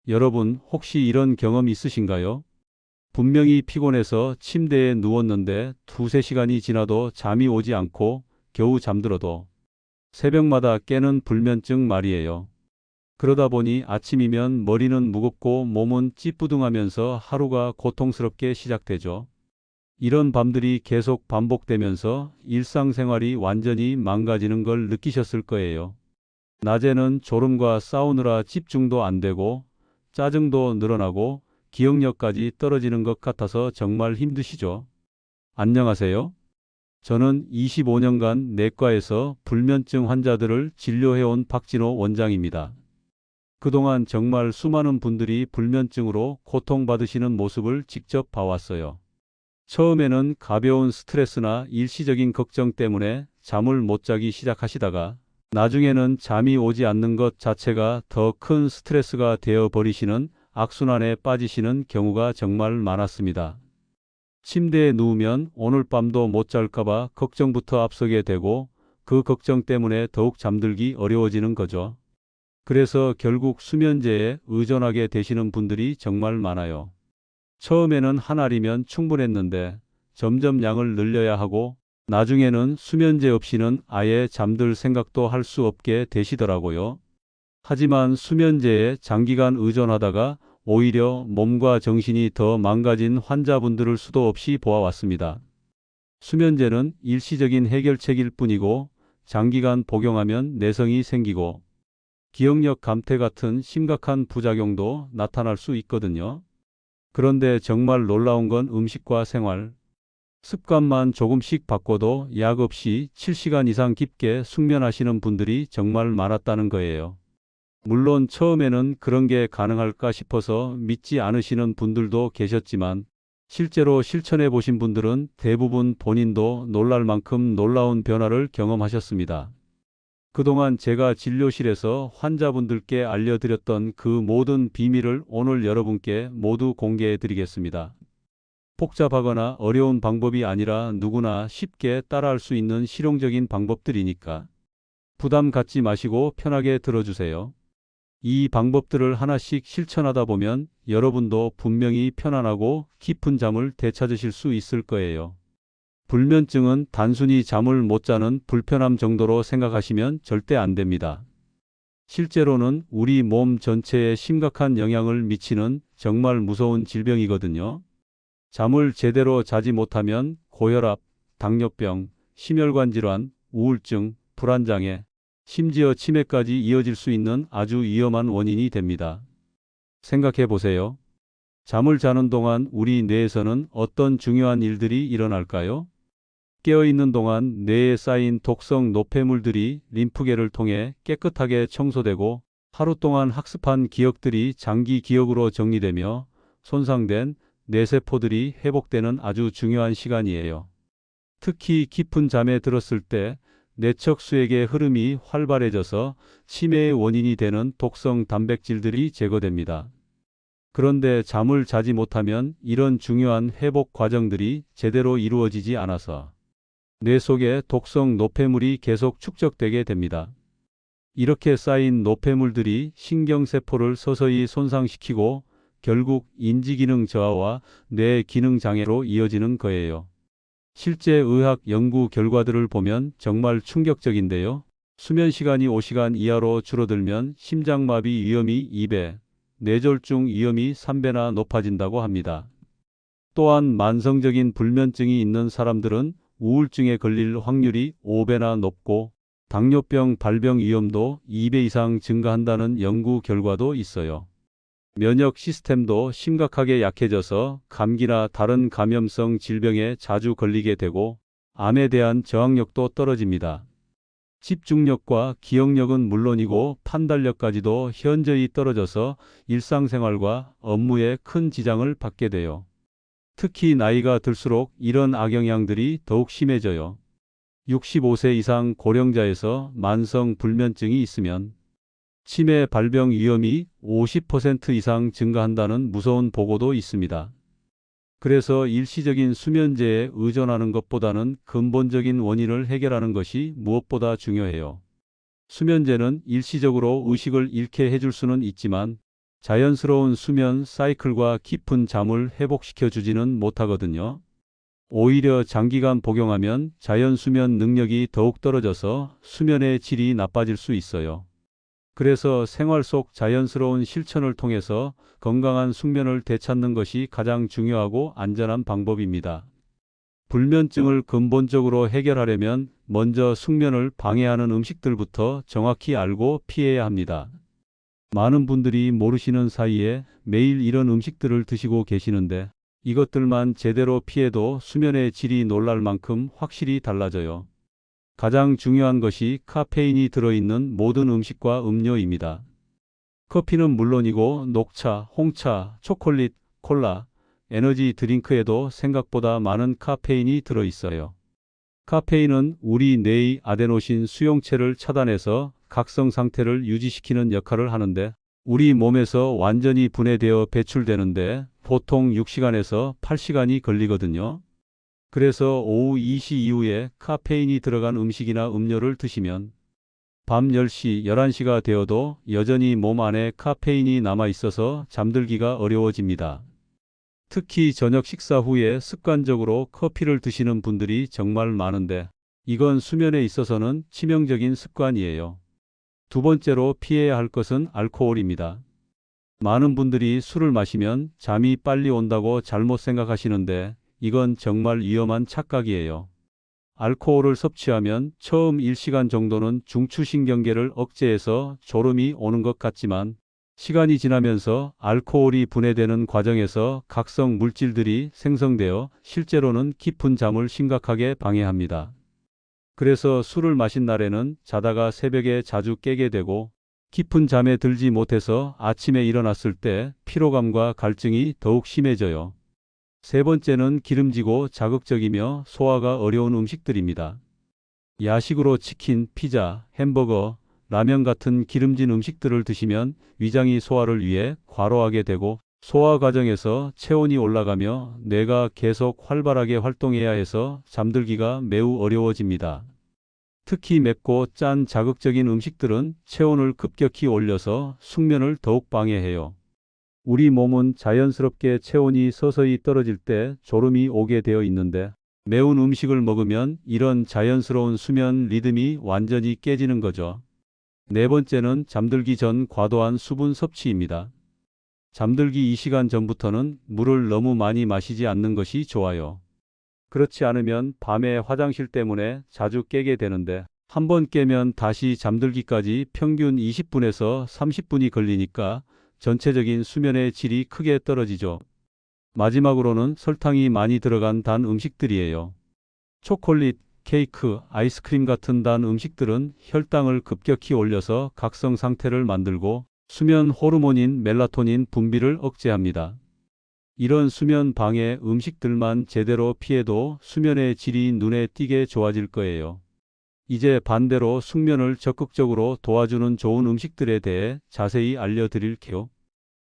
여러분, 혹시 이런 경험 있으신가요? 분명히 피곤해서 침대에 누웠는데 두세 시간이 지나도 잠이 오지 않고 겨우 잠들어도 새벽마다 깨는 불면증 말이에요. 그러다 보니 아침이면 머리는 무겁고 몸은 찌뿌둥하면서 하루가 고통스럽게 시작되죠. 이런 밤들이 계속 반복되면서 일상생활이 완전히 망가지는 걸 느끼셨을 거예요. 낮에는 졸음과 싸우느라 집중도 안 되고 짜증도 늘어나고 기억력까지 떨어지는 것 같아서 정말 힘드시죠? 안녕하세요. 저는 25년간 내과에서 불면증 환자들을 진료해온 박진호 원장입니다. 그동안 정말 수많은 분들이 불면증으로 고통받으시는 모습을 직접 봐왔어요. 처음에는 가벼운 스트레스나 일시적인 걱정 때문에 잠을 못 자기 시작하시다가 나중에는 잠이 오지 않는 것 자체가 더 큰 스트레스가 되어 버리시는 악순환에 빠지시는 경우가 정말 많았습니다. 침대에 누우면 오늘 밤도 못 잘까봐 걱정부터 앞서게 되고 그 걱정 때문에 더욱 잠들기 어려워지는 거죠. 그래서 결국 수면제에 의존하게 되시는 분들이 정말 많아요. 처음에는 한 알이면 충분했는데 점점 양을 늘려야 하고 나중에는 수면제 없이는 아예 잠들 생각도 할 수 없게 되시더라고요. 하지만 수면제에 장기간 의존하다가 오히려 몸과 정신이 더 망가진 환자분들을 수도 없이 보아왔습니다. 수면제는 일시적인 해결책일 뿐이고 장기간 복용하면 내성이 생기고 기억력 감퇴 같은 심각한 부작용도 나타날 수 있거든요. 그런데 정말 놀라운 건 음식과 생활, 습관만 조금씩 바꿔도 약 없이 7시간 이상 깊게 숙면하시는 분들이 정말 많았다는 거예요. 물론 처음에는 그런 게 가능할까 싶어서 믿지 않으시는 분들도 계셨지만 실제로 실천해 보신 분들은 대부분 본인도 놀랄 만큼 놀라운 변화를 경험하셨습니다. 그동안 제가 진료실에서 환자분들께 알려드렸던 그 모든 비밀을 오늘 여러분께 모두 공개해 드리겠습니다. 복잡하거나 어려운 방법이 아니라 누구나 쉽게 따라할 수 있는 실용적인 방법들이니까 부담 갖지 마시고 편하게 들어주세요. 이 방법들을 하나씩 실천하다 보면 여러분도 분명히 편안하고 깊은 잠을 되찾으실 수 있을 거예요. 불면증은 단순히 잠을 못 자는 불편함 정도로 생각하시면 절대 안 됩니다. 실제로는 우리 몸 전체에 심각한 영향을 미치는 정말 무서운 질병이거든요. 잠을 제대로 자지 못하면 고혈압, 당뇨병, 심혈관 질환, 우울증, 불안장애, 심지어 치매까지 이어질 수 있는 아주 위험한 원인이 됩니다. 생각해 보세요. 잠을 자는 동안 우리 뇌에서는 어떤 중요한 일들이 일어날까요? 깨어있는 동안 뇌에 쌓인 독성 노폐물들이 림프계를 통해 깨끗하게 청소되고 하루 동안 학습한 기억들이 장기 기억으로 정리되며 손상된 뇌세포들이 회복되는 아주 중요한 시간이에요. 특히 깊은 잠에 들었을 때 뇌척수액의 흐름이 활발해져서 치매의 원인이 되는 독성 단백질들이 제거됩니다. 그런데 잠을 자지 못하면 이런 중요한 회복 과정들이 제대로 이루어지지 않아서 뇌 속에 독성 노폐물이 계속 축적되게 됩니다. 이렇게 쌓인 노폐물들이 신경세포를 서서히 손상시키고 결국 인지기능 저하와 뇌 기능 장애로 이어지는 거예요. 실제 의학 연구 결과들을 보면 정말 충격적인데요. 수면 시간이 5시간 이하로 줄어들면 심장마비 위험이 2배, 뇌졸중 위험이 3배나 높아진다고 합니다. 또한 만성적인 불면증이 있는 사람들은 우울증에 걸릴 확률이 5배나 높고 당뇨병 발병 위험도 2배 이상 증가한다는 연구 결과도 있어요. 면역 시스템도 심각하게 약해져서 감기나 다른 감염성 질병에 자주 걸리게 되고 암에 대한 저항력도 떨어집니다. 집중력과 기억력은 물론이고 판단력까지도 현저히 떨어져서 일상생활과 업무에 큰 지장을 받게 돼요. 특히 나이가 들수록 이런 악영향들이 더욱 심해져요. 65세 이상 고령자에서 만성 불면증이 있으면 치매 발병 위험이 50% 이상 증가한다는 무서운 보고도 있습니다. 그래서 일시적인 수면제에 의존하는 것보다는 근본적인 원인을 해결하는 것이 무엇보다 중요해요. 수면제는 일시적으로 의식을 잃게 해줄 수는 있지만 자연스러운 수면 사이클과 깊은 잠을 회복시켜 주지는 못하거든요. 오히려 장기간 복용하면 자연 수면 능력이 더욱 떨어져서 수면의 질이 나빠질 수 있어요. 그래서 생활 속 자연스러운 실천을 통해서 건강한 숙면을 되찾는 것이 가장 중요하고 안전한 방법입니다. 불면증을 근본적으로 해결하려면 먼저 숙면을 방해하는 음식들부터 정확히 알고 피해야 합니다. 많은 분들이 모르시는 사이에 매일 이런 음식들을 드시고 계시는데 이것들만 제대로 피해도 수면의 질이 놀랄 만큼 확실히 달라져요. 가장 중요한 것이 카페인이 들어있는 모든 음식과 음료입니다. 커피는 물론이고 녹차, 홍차, 초콜릿, 콜라, 에너지 드링크에도 생각보다 많은 카페인이 들어있어요. 카페인은 우리 뇌의 아데노신 수용체를 차단해서 각성 상태를 유지시키는 역할을 하는데 우리 몸에서 완전히 분해되어 배출되는데 보통 6시간에서 8시간이 걸리거든요. 그래서 오후 2시 이후에 카페인이 들어간 음식이나 음료를 드시면 밤 10시, 11시가 되어도 여전히 몸 안에 카페인이 남아 있어서 잠들기가 어려워집니다. 특히 저녁 식사 후에 습관적으로 커피를 드시는 분들이 정말 많은데 이건 수면에 있어서는 치명적인 습관이에요. 두 번째로 피해야 할 것은 알코올입니다. 많은 분들이 술을 마시면 잠이 빨리 온다고 잘못 생각하시는데 이건 정말 위험한 착각이에요. 알코올을 섭취하면 처음 1시간 정도는 중추신경계를 억제해서 졸음이 오는 것 같지만 시간이 지나면서 알코올이 분해되는 과정에서 각성 물질들이 생성되어 실제로는 깊은 잠을 심각하게 방해합니다. 그래서 술을 마신 날에는 자다가 새벽에 자주 깨게 되고 깊은 잠에 들지 못해서 아침에 일어났을 때 피로감과 갈증이 더욱 심해져요. 세 번째는 기름지고 자극적이며 소화가 어려운 음식들입니다. 야식으로 치킨, 피자, 햄버거, 라면 같은 기름진 음식들을 드시면 위장이 소화를 위해 과로하게 되고 소화 과정에서 체온이 올라가며 뇌가 계속 활발하게 활동해야 해서 잠들기가 매우 어려워집니다. 특히 맵고 짠 자극적인 음식들은 체온을 급격히 올려서 숙면을 더욱 방해해요. 우리 몸은 자연스럽게 체온이 서서히 떨어질 때 졸음이 오게 되어 있는데 매운 음식을 먹으면 이런 자연스러운 수면 리듬이 완전히 깨지는 거죠. 네 번째는 잠들기 전 과도한 수분 섭취입니다. 잠들기 2시간 전부터는 물을 너무 많이 마시지 않는 것이 좋아요. 그렇지 않으면 밤에 화장실 때문에 자주 깨게 되는데 한번 깨면 다시 잠들기까지 평균 20분에서 30분이 걸리니까 전체적인 수면의 질이 크게 떨어지죠. 마지막으로는 설탕이 많이 들어간 단 음식들이에요. 초콜릿, 케이크, 아이스크림 같은 단 음식들은 혈당을 급격히 올려서 각성 상태를 만들고 수면 호르몬인 멜라토닌 분비를 억제합니다. 이런 수면 방해 음식들만 제대로 피해도 수면의 질이 눈에 띄게 좋아질 거예요. 이제 반대로 숙면을 적극적으로 도와주는 좋은 음식들에 대해 자세히 알려드릴게요.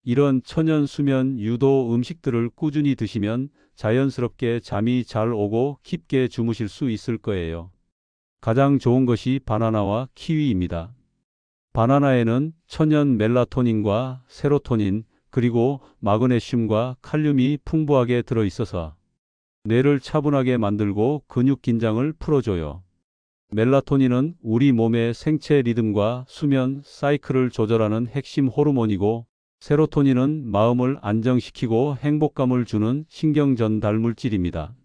이런 천연 수면 유도 음식들을 꾸준히 드시면 자연스럽게 잠이 잘 오고 깊게 주무실 수 있을 거예요. 가장 좋은 것이 바나나와 키위입니다. 바나나에는 천연 멜라토닌과 세로토닌, 그리고 마그네슘과 칼륨이 풍부하게 들어있어서 뇌를 차분하게 만들고 근육 긴장을 풀어줘요. 멜라토닌은 우리 몸의 생체 리듬과 수면 사이클을 조절하는 핵심 호르몬이고 세로토닌은 마음을 안정시키고 행복감을 주는 신경 전달 물질입니다.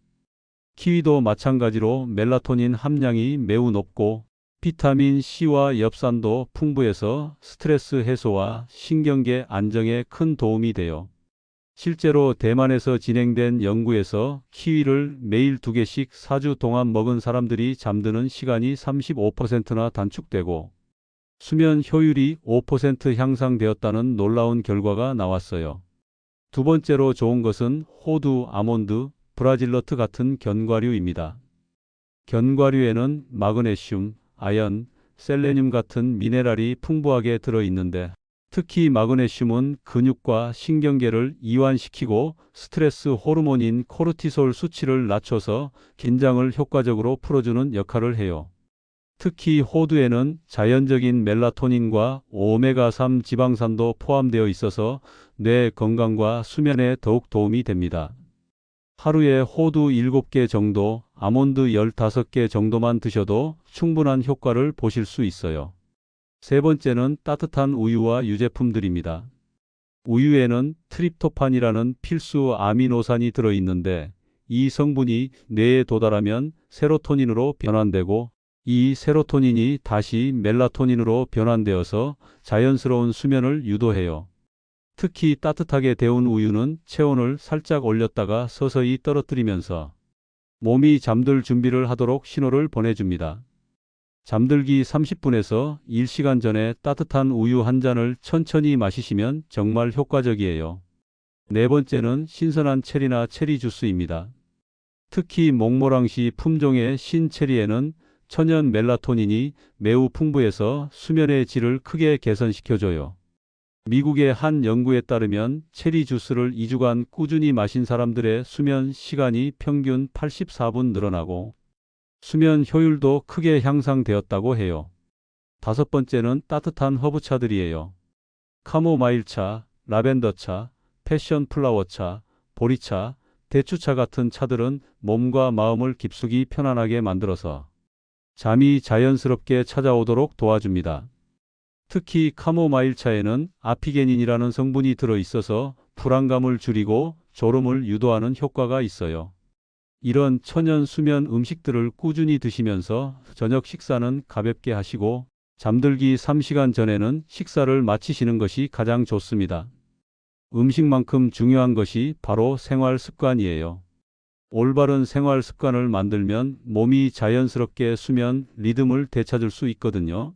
키위도 마찬가지로 멜라토닌 함량이 매우 높고 비타민 C와 엽산도 풍부해서 스트레스 해소와 신경계 안정에 큰 도움이 돼요. 실제로 대만에서 진행된 연구에서 키위를 매일 2개씩 4주 동안 먹은 사람들이 잠드는 시간이 35%나 단축되고 수면 효율이 5% 향상되었다는 놀라운 결과가 나왔어요. 두 번째로 좋은 것은 호두, 아몬드, 브라질너트 같은 견과류입니다. 견과류에는 마그네슘, 아연, 셀레늄 같은 미네랄이 풍부하게 들어있는데 특히 마그네슘은 근육과 신경계를 이완시키고 스트레스 호르몬인 코르티솔 수치를 낮춰서 긴장을 효과적으로 풀어주는 역할을 해요. 특히 호두에는 자연적인 멜라토닌과 오메가3 지방산도 포함되어 있어서 뇌 건강과 수면에 더욱 도움이 됩니다. 하루에 호두 7개 정도, 아몬드 15개 정도만 드셔도 충분한 효과를 보실 수 있어요. 세 번째는 따뜻한 우유와 유제품들입니다. 우유에는 트립토판이라는 필수 아미노산이 들어있는데 이 성분이 뇌에 도달하면 세로토닌으로 변환되고 이 세로토닌이 다시 멜라토닌으로 변환되어서 자연스러운 수면을 유도해요. 특히 따뜻하게 데운 우유는 체온을 살짝 올렸다가 서서히 떨어뜨리면서 몸이 잠들 준비를 하도록 신호를 보내줍니다. 잠들기 30분에서 1시간 전에 따뜻한 우유 한 잔을 천천히 마시시면 정말 효과적이에요. 네 번째는 신선한 체리나 체리 주스입니다. 특히 몽모랑시 품종의 신체리에는 천연 멜라토닌이 매우 풍부해서 수면의 질을 크게 개선시켜줘요. 미국의 한 연구에 따르면 체리 주스를 2주간 꾸준히 마신 사람들의 수면 시간이 평균 84분 늘어나고 수면 효율도 크게 향상되었다고 해요. 다섯 번째는 따뜻한 허브차들이에요. 카모마일차, 라벤더차, 패션플라워차, 보리차, 대추차 같은 차들은 몸과 마음을 깊숙이 편안하게 만들어서 잠이 자연스럽게 찾아오도록 도와줍니다. 특히 카모마일차에는 아피게닌이라는 성분이 들어있어서 불안감을 줄이고 졸음을 유도하는 효과가 있어요. 이런 천연 수면 음식들을 꾸준히 드시면서 저녁 식사는 가볍게 하시고 잠들기 3시간 전에는 식사를 마치시는 것이 가장 좋습니다. 음식만큼 중요한 것이 바로 생활 습관이에요. 올바른 생활 습관을 만들면 몸이 자연스럽게 수면 리듬을 되찾을 수 있거든요.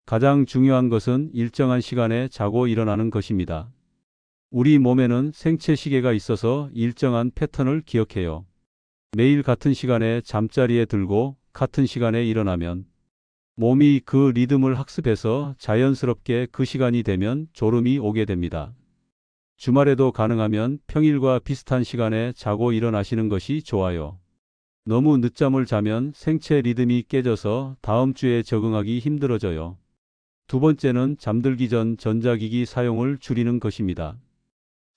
가장 중요한 것은 일정한 시간에 자고 일어나는 것입니다. 우리 몸에는 생체 시계가 있어서 일정한 패턴을 기억해요. 매일 같은 시간에 잠자리에 들고 같은 시간에 일어나면 몸이 그 리듬을 학습해서 자연스럽게 그 시간이 되면 졸음이 오게 됩니다. 주말에도 가능하면 평일과 비슷한 시간에 자고 일어나시는 것이 좋아요. 너무 늦잠을 자면 생체 리듬이 깨져서 다음 주에 적응하기 힘들어져요. 두 번째는 잠들기 전 전자기기 사용을 줄이는 것입니다.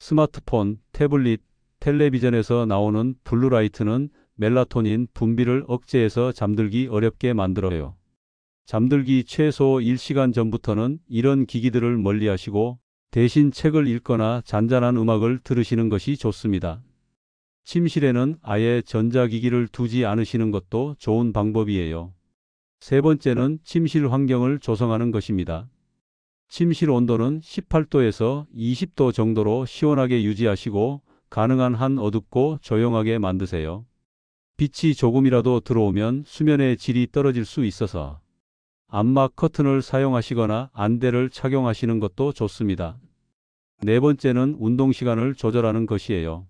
스마트폰, 태블릿, 텔레비전에서 나오는 블루라이트는 멜라토닌 분비를 억제해서 잠들기 어렵게 만들어요. 잠들기 최소 1시간 전부터는 이런 기기들을 멀리하시고 대신 책을 읽거나 잔잔한 음악을 들으시는 것이 좋습니다. 침실에는 아예 전자기기를 두지 않으시는 것도 좋은 방법이에요. 세 번째는 침실 환경을 조성하는 것입니다. 침실 온도는 18도에서 20도 정도로 시원하게 유지하시고 가능한 한 어둡고 조용하게 만드세요. 빛이 조금이라도 들어오면 수면의 질이 떨어질 수 있어서 암막 커튼을 사용하시거나 안대를 착용하시는 것도 좋습니다. 네 번째는 운동 시간을 조절하는 것이에요.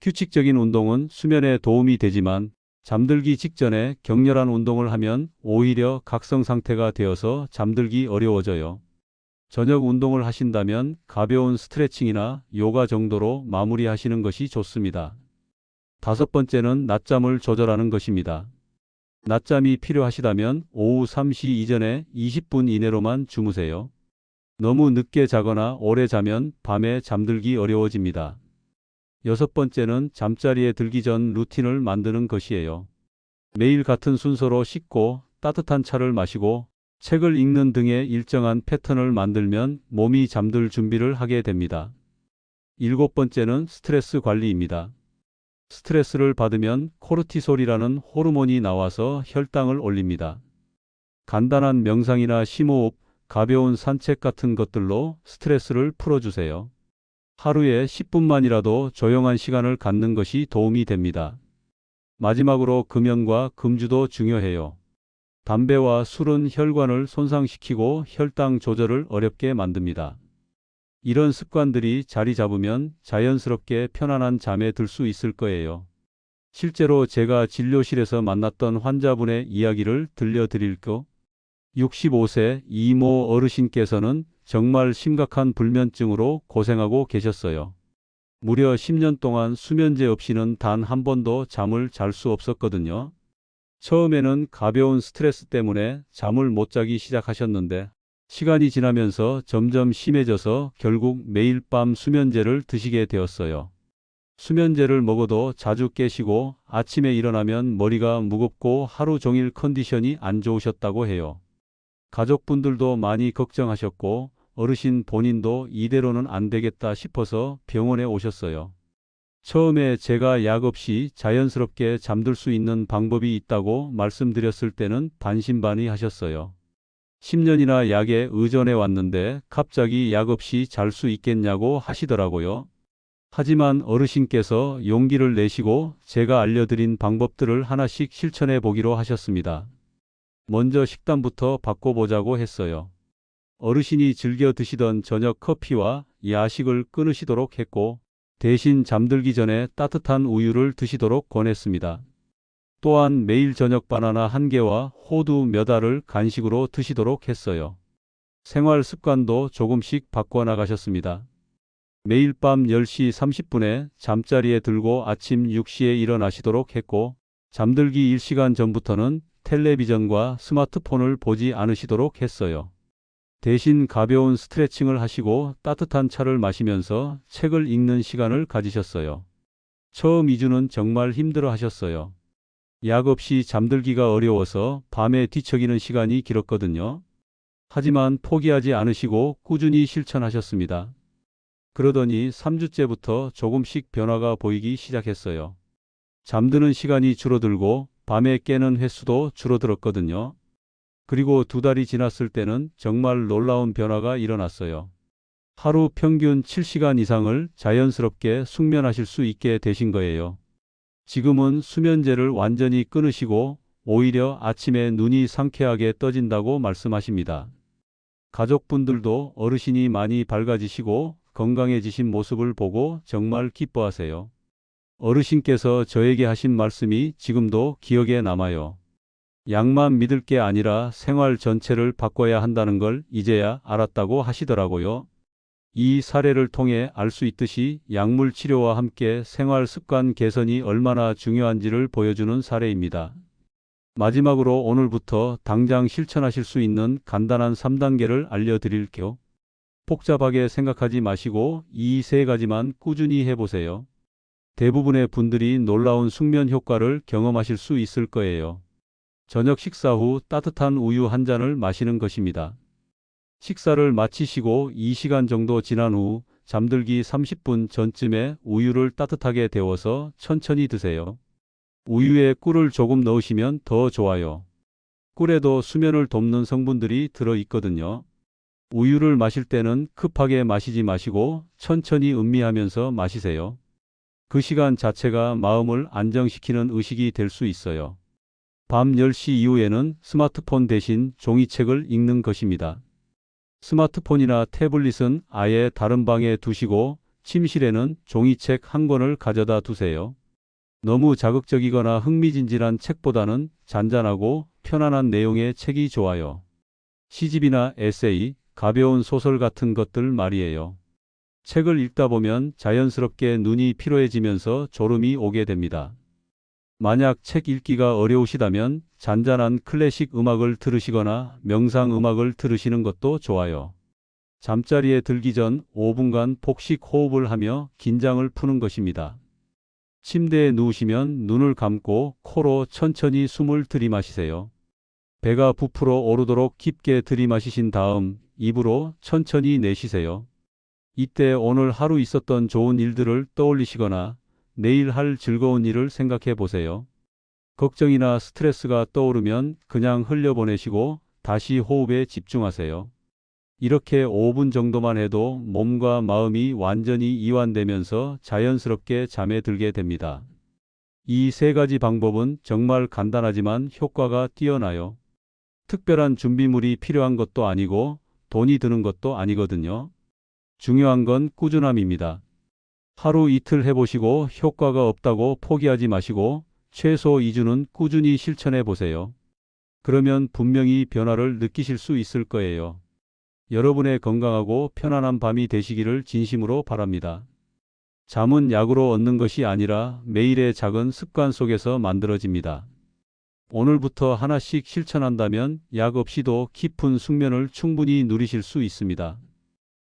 규칙적인 운동은 수면에 도움이 되지만 잠들기 직전에 격렬한 운동을 하면 오히려 각성 상태가 되어서 잠들기 어려워져요. 저녁 운동을 하신다면 가벼운 스트레칭이나 요가 정도로 마무리하시는 것이 좋습니다. 다섯 번째는 낮잠을 조절하는 것입니다. 낮잠이 필요하시다면 오후 3시 이전에 20분 이내로만 주무세요. 너무 늦게 자거나 오래 자면 밤에 잠들기 어려워집니다. 여섯 번째는 잠자리에 들기 전 루틴을 만드는 것이에요. 매일 같은 순서로 씻고 따뜻한 차를 마시고 책을 읽는 등의 일정한 패턴을 만들면 몸이 잠들 준비를 하게 됩니다. 일곱 번째는 스트레스 관리입니다. 스트레스를 받으면 코르티솔이라는 호르몬이 나와서 혈당을 올립니다. 간단한 명상이나 심호흡, 가벼운 산책 같은 것들로 스트레스를 풀어주세요. 하루에 10분만이라도 조용한 시간을 갖는 것이 도움이 됩니다. 마지막으로 금연과 금주도 중요해요. 담배와 술은 혈관을 손상시키고 혈당 조절을 어렵게 만듭니다. 이런 습관들이 자리 잡으면 자연스럽게 편안한 잠에 들 수 있을 거예요. 실제로 제가 진료실에서 만났던 환자분의 이야기를 들려드릴게요. 65세 이모 어르신께서는 정말 심각한 불면증으로 고생하고 계셨어요. 무려 10년 동안 수면제 없이는 단 한 번도 잠을 잘 수 없었거든요. 처음에는 가벼운 스트레스 때문에 잠을 못 자기 시작하셨는데 시간이 지나면서 점점 심해져서 결국 매일 밤 수면제를 드시게 되었어요. 수면제를 먹어도 자주 깨시고 아침에 일어나면 머리가 무겁고 하루 종일 컨디션이 안 좋으셨다고 해요. 가족분들도 많이 걱정하셨고 어르신 본인도 이대로는 안 되겠다 싶어서 병원에 오셨어요. 처음에 제가 약 없이 자연스럽게 잠들 수 있는 방법이 있다고 말씀드렸을 때는 반신반의하셨어요. 10년이나 약에 의존해 왔는데 갑자기 약 없이 잘 수 있겠냐고 하시더라고요. 하지만 어르신께서 용기를 내시고 제가 알려드린 방법들을 하나씩 실천해 보기로 하셨습니다. 먼저 식단부터 바꿔보자고 했어요. 어르신이 즐겨 드시던 저녁 커피와 야식을 끊으시도록 했고, 대신 잠들기 전에 따뜻한 우유를 드시도록 권했습니다. 또한 매일 저녁 바나나 한 개와 호두 몇 알을 간식으로 드시도록 했어요. 생활 습관도 조금씩 바꿔나가셨습니다. 매일 밤 10시 30분에 잠자리에 들고 아침 6시에 일어나시도록 했고, 잠들기 1시간 전부터는 텔레비전과 스마트폰을 보지 않으시도록 했어요. 대신 가벼운 스트레칭을 하시고 따뜻한 차를 마시면서 책을 읽는 시간을 가지셨어요. 처음 2주는 정말 힘들어 하셨어요. 약 없이 잠들기가 어려워서 밤에 뒤척이는 시간이 길었거든요. 하지만 포기하지 않으시고 꾸준히 실천하셨습니다. 그러더니 3주째부터 조금씩 변화가 보이기 시작했어요. 잠드는 시간이 줄어들고 밤에 깨는 횟수도 줄어들었거든요. 그리고 2달이 지났을 때는 정말 놀라운 변화가 일어났어요. 하루 평균 7시간 이상을 자연스럽게 숙면하실 수 있게 되신 거예요. 지금은 수면제를 완전히 끊으시고 오히려 아침에 눈이 상쾌하게 떠진다고 말씀하십니다. 가족분들도 어르신이 많이 밝아지시고 건강해지신 모습을 보고 정말 기뻐하세요. 어르신께서 저에게 하신 말씀이 지금도 기억에 남아요. 약만 믿을 게 아니라 생활 전체를 바꿔야 한다는 걸 이제야 알았다고 하시더라고요. 이 사례를 통해 알 수 있듯이 약물 치료와 함께 생활 습관 개선이 얼마나 중요한지를 보여주는 사례입니다. 마지막으로 오늘부터 당장 실천하실 수 있는 간단한 3단계를 알려드릴게요. 복잡하게 생각하지 마시고 이 3가지만 꾸준히 해보세요. 대부분의 분들이 놀라운 숙면 효과를 경험하실 수 있을 거예요. 저녁 식사 후 따뜻한 우유 한 잔을 마시는 것입니다. 식사를 마치시고 2시간 정도 지난 후 잠들기 30분 전쯤에 우유를 따뜻하게 데워서 천천히 드세요. 우유에 꿀을 조금 넣으시면 더 좋아요. 꿀에도 수면을 돕는 성분들이 들어 있거든요. 우유를 마실 때는 급하게 마시지 마시고 천천히 음미하면서 마시세요. 그 시간 자체가 마음을 안정시키는 의식이 될 수 있어요. 밤 10시 이후에는 스마트폰 대신 종이책을 읽는 것입니다. 스마트폰이나 태블릿은 아예 다른 방에 두시고 침실에는 종이책 한 권을 가져다 두세요. 너무 자극적이거나 흥미진진한 책보다는 잔잔하고 편안한 내용의 책이 좋아요. 시집이나 에세이, 가벼운 소설 같은 것들 말이에요. 책을 읽다 보면 자연스럽게 눈이 피로해지면서 졸음이 오게 됩니다. 만약 책 읽기가 어려우시다면 잔잔한 클래식 음악을 들으시거나 명상 음악을 들으시는 것도 좋아요. 잠자리에 들기 전 5분간 복식 호흡을 하며 긴장을 푸는 것입니다. 침대에 누우시면 눈을 감고 코로 천천히 숨을 들이마시세요. 배가 부풀어 오르도록 깊게 들이마시신 다음 입으로 천천히 내쉬세요. 이때 오늘 하루 있었던 좋은 일들을 떠올리시거나 내일 할 즐거운 일을 생각해 보세요. 걱정이나 스트레스가 떠오르면 그냥 흘려보내시고 다시 호흡에 집중하세요. 이렇게 5분 정도만 해도 몸과 마음이 완전히 이완되면서 자연스럽게 잠에 들게 됩니다. 이 3가지 방법은 정말 간단하지만 효과가 뛰어나요. 특별한 준비물이 필요한 것도 아니고 돈이 드는 것도 아니거든요. 중요한 건 꾸준함입니다. 하루 이틀 해보시고 효과가 없다고 포기하지 마시고 최소 2주는 꾸준히 실천해 보세요. 그러면 분명히 변화를 느끼실 수 있을 거예요. 여러분의 건강하고 편안한 밤이 되시기를 진심으로 바랍니다. 잠은 약으로 얻는 것이 아니라 매일의 작은 습관 속에서 만들어집니다. 오늘부터 하나씩 실천한다면 약 없이도 깊은 숙면을 충분히 누리실 수 있습니다.